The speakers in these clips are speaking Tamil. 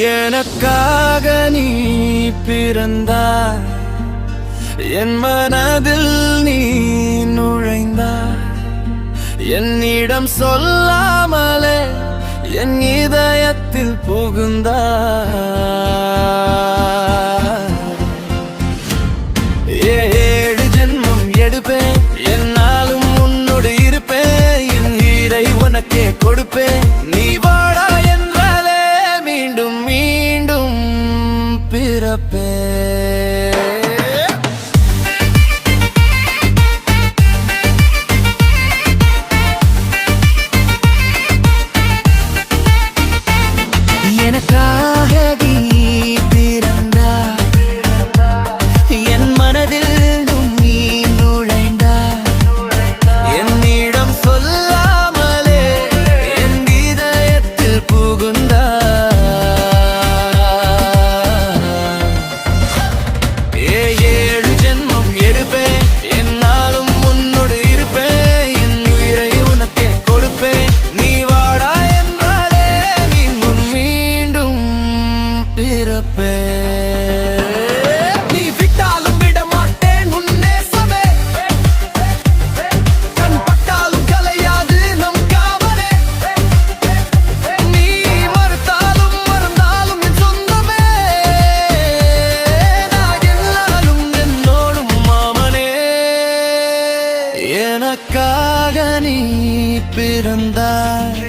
எனக்காக நீ பிறந்தாய், என் மனதில் நீ நுழைந்தாய். என்னிடம் சொல்லாமலே என் இதயத்தில் புகுந்தாய். ஏழு ஜென்மம் எடுப்பேன், என்னாலும் உன்னோடு இருப்பேன். என் உயிரை உனக்கே கொடுப்பேன். நீ வாடா என்றாலே மீண்டும் மீண்டும் பிறப்பேன். எனக்காக நீ பிறந்தாய், என் மனதில் நீ நுழைந்தாய். என்னிடம் சொல்லாமலே என் இதயத்தில் புகுந்தாய். ஏழு ஜென்மம் எடுப்பேன், என்னாலும் உன்னோடு இருப்பேன். என் உயிரை உனக்கே கொடுப்பேன். நீ வாடா என்றாலே மீண்டும் மீண்டும் பிறப்பேன். நீ விட்டாலும் விட மாட்டேன் உன் நேசமே. கண் பட்டாலும் கலையாது நம் காவலே. நீ மறுத்தாலும் மறந்தாலும் என் சொந்தமே. நான் எல்லாரும் என்னோடும் மாமனே. எனக்காக நீ பிறந்தாய்,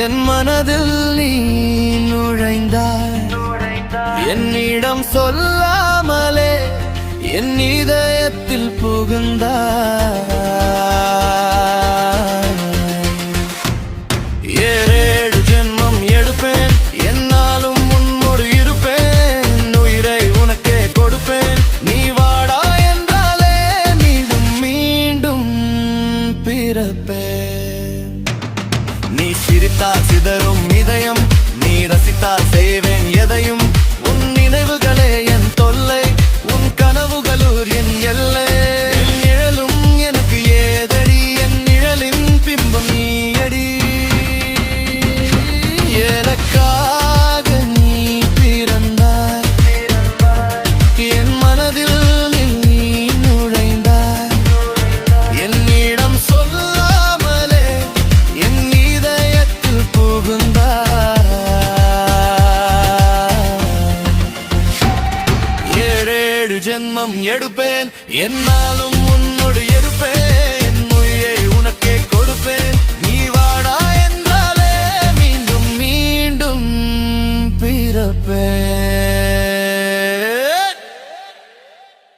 என் மனதில் நீ நுழைந்தாய். என்னிடம் சொல்லாமலே என் இதயத்தில் புகுந்தாய். ஏழு ஜென்மம் எடுப்பேன், என்னாலும் உன்னோடு இருப்பேன். உயிரை உனக்கே கொடுப்பேன். நீ வாடா என்றாலே மீண்டும் மீண்டும் பிறப்பேன். நீ சிரித்தால் சிதறும் இதயம், நீ ரசித்தால் செய்வேன் எதையும். உன் நினைவுகளே என் தொல்லை, உன் கனவுகளூர் என் எல்லை. என் நிழலும் எனக்கு ஏதடி, என் நிழலின் பிம்பம் நீயடி. எனக்காக நீ பிறந்தாய், என் மனதில் நீ நுழைந்தாய். என்னிடம் சொல்லாமலே என் இதயத்தில் புகுந்தாய். ஏழு ஜென்மம் எடுப்பேன், என்னாலும்